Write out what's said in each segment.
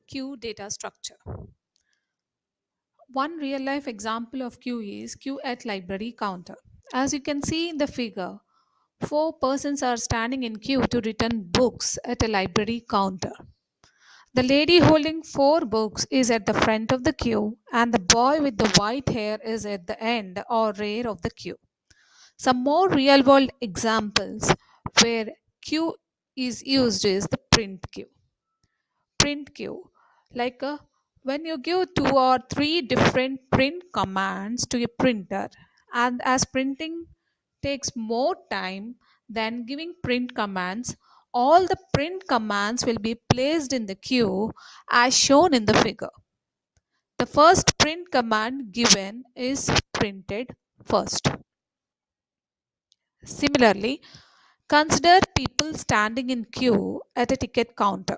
queue data structure. One real life example of queue is queue at library counter. As you can see in the figure, four persons are standing in queue to return books at a library counter. The lady holding four books is at the front of the queue, and the boy with the white hair is at the end or rear of the queue. Some more real world examples where queue is used is the print queue. Print queue. Like when you give two or three different print commands to a printer, and as printing takes more time than giving print commands, all the print commands will be placed in the queue as shown in the figure. The first print command given is printed first. Similarly, consider people standing in queue at a ticket counter.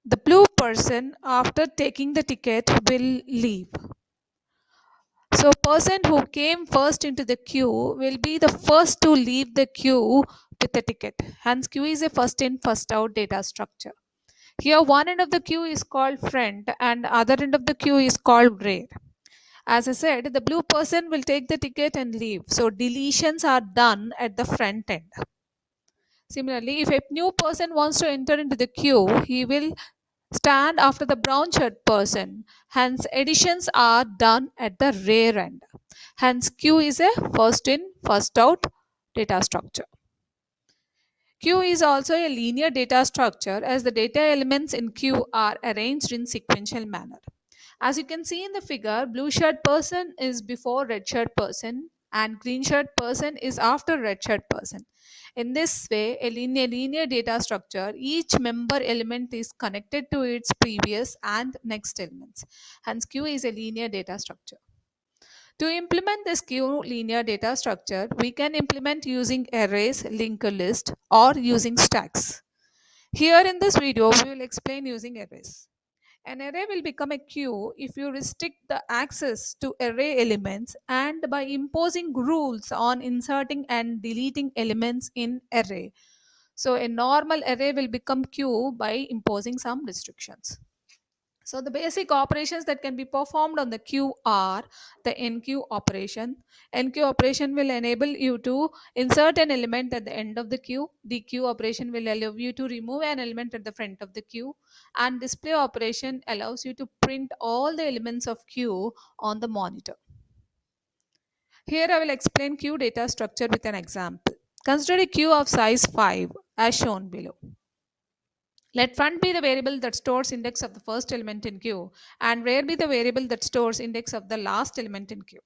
The blue person, after taking the ticket, will leave. So, person who came first into the queue will be the first to leave the queue with the ticket. Hence, queue is a first in, first out data structure. Here, one end of the queue is called front and other end of the queue is called rear. As I said, the blue person will take the ticket and leave. So, deletions are done at the front end. Similarly, if a new person wants to enter into the queue, he will stand after the brown shirt person. Hence, additions are done at the rear end. Hence, queue is a first in, first out data structure. Queue is also a linear data structure as the data elements in queue are arranged in sequential manner. As you can see in the figure, blue shirt person is before red shirt person and green shirt person is after red shirt person. In this way, a linear data structure, each member element is connected to its previous and next elements. Hence, queue is a linear data structure. To implement this queue linear data structure, we can implement using arrays, linked list, or using stacks. Here in this video, we will explain using arrays. An array will become a queue if you restrict the access to array elements and by imposing rules on inserting and deleting elements in array. So a normal array will become queue by imposing some restrictions. So the basic operations that can be performed on the queue are the enqueue operation. Enqueue operation will enable you to insert an element at the end of the queue. Dequeue operation will allow you to remove an element at the front of the queue. And display operation allows you to print all the elements of queue on the monitor. Here I will explain queue data structure with an example. Consider a queue of size 5 as shown below. Let front be the variable that stores index of the first element in queue and rear be the variable that stores index of the last element in queue.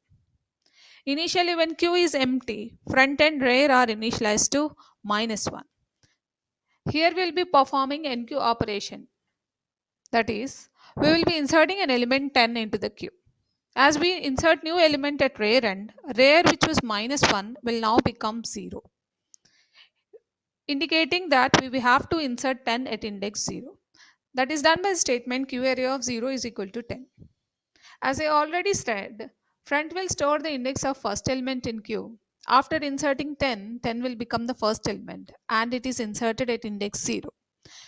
Initially, when queue is empty, front and rear are initialized to -1. Here we will be performing enqueue operation. That is, we will be inserting an element 10 into the queue. As we insert new element at rear end, rear which was -1 will now become 0, indicating that we will have to insert 10 at index 0. That is done by statement queue area of 0 is equal to 10. As I already said, front will store the index of first element in queue. After inserting 10, 10 will become the first element and it is inserted at index 0.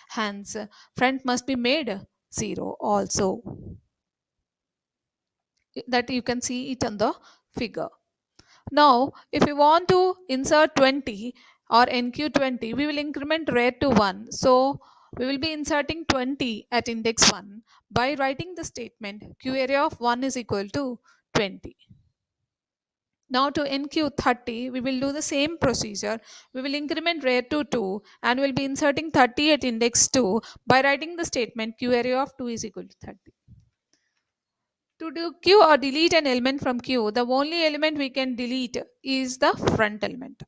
Hence, front must be made 0 also. That you can see it on the figure. Now, if we want to insert 20 or NQ20, we will increment rear to 1. So, we will be inserting 20 at index 1 by writing the statement Q area of 1 is equal to 20. Now to NQ30, we will do the same procedure. We will increment rear to 2 and we will be inserting 30 at index 2 by writing the statement Q area of 2 is equal to 30. To do Q or delete an element from Q, the only element we can delete is the front element.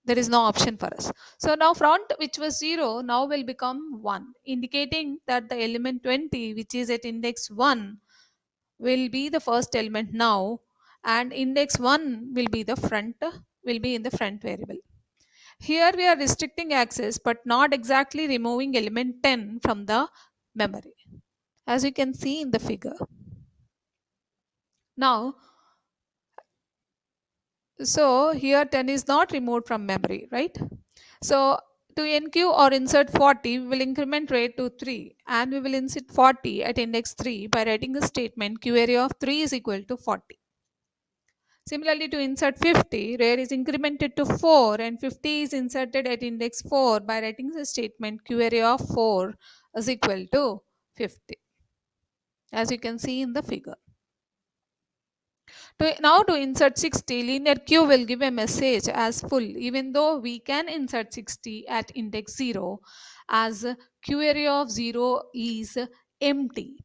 There is no option for us. So now front which was 0 now will become 1, indicating that the element 20 which is at index 1 will be the first element now and index 1 will be in the front variable. Here we are restricting access but not exactly removing element 10 from the memory, as you can see in the figure. Now, so here 10 is not removed from memory, right? So To NQ or insert 40, we will increment rare to 3 and we will insert 40 at index 3 by writing the statement Q area of 3 is equal to 40. Similarly, to insert 50, rare is incremented to 4 and 50 is inserted at index 4 by writing the statement Q area of 4 is equal to 50, as you can see in the figure. Now to insert 60, linear Q will give a message as full, even though we can insert 60 at index 0 as Q area of 0 is empty.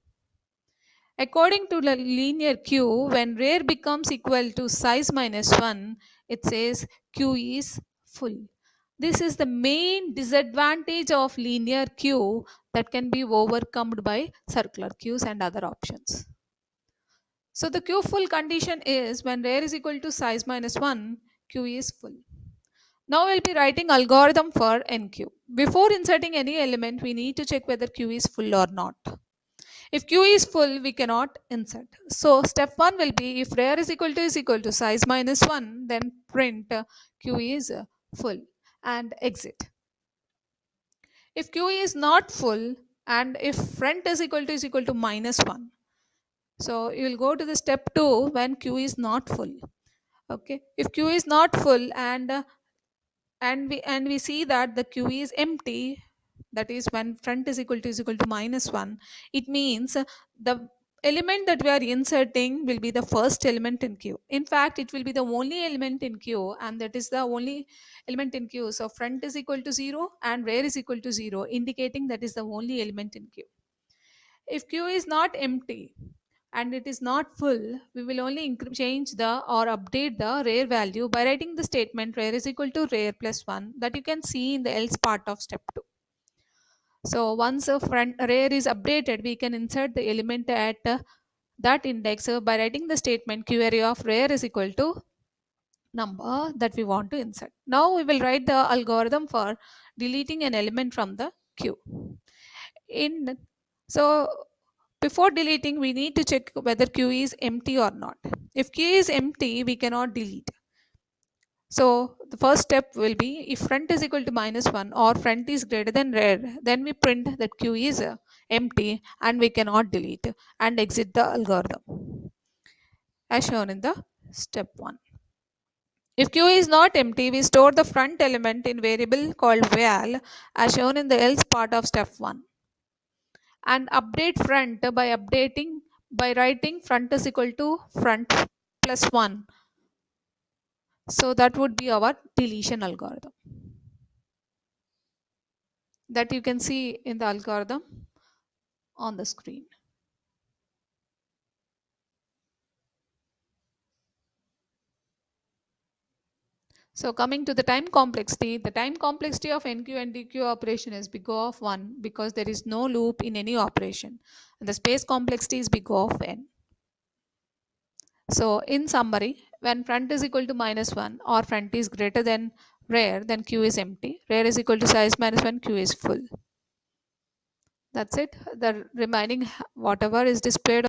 According to the linear Q, when rare becomes equal to size minus 1, it says Q is full. This is the main disadvantage of linear Q that can be overcome by circular Qs and other options. So the Q full condition is when rare is equal to size minus 1, Q is full. Now we'll be writing algorithm for NQ. Before inserting any element, we need to check whether Q is full or not. If Q is full, we cannot insert. So step 1 will be if rare is equal to size minus 1, then print Q is full and exit. If Q is not full and if front is equal to minus 1, so you will go to the step 2 when Q is not full. Okay, if Q is not full and we see that the Q is empty, that is when front is equal to minus 1, it means the element that we are inserting will be the first element in Q. In fact, it will be the only element in Q and that is the only element in Q. So front is equal to 0 and rear is equal to 0, indicating that is the only element in Q. If Q is not empty and it is not full, we will only change the or update the rare value by writing the statement rare is equal to rare plus 1 that you can see in the else part of step 2. So once a front rare is updated, we can insert the element at that index by writing the statement Q area of rare is equal to number that we want to insert. Now we will write the algorithm for deleting an element from the queue. So before deleting, we need to check whether queue is empty or not. If queue is empty, we cannot delete. So the first step will be if front is equal to minus 1 or front is greater than rare, then we print that queue is empty and we cannot delete and exit the algorithm as shown in the step 1. If queue is not empty, we store the front element in variable called val as shown in the else part of step 1 and update front by writing front is equal to front plus 1. So that would be our deletion algorithm that you can see in the algorithm on the screen. So coming to the time complexity of NQ and DQ operation is big O of 1 because there is no loop in any operation, and the space complexity is big O of n. So in summary, when front is equal to minus 1 or front is greater than rare, then Q is empty. Rare is equal to size minus 1, Q is full. That's it. The remaining whatever is displayed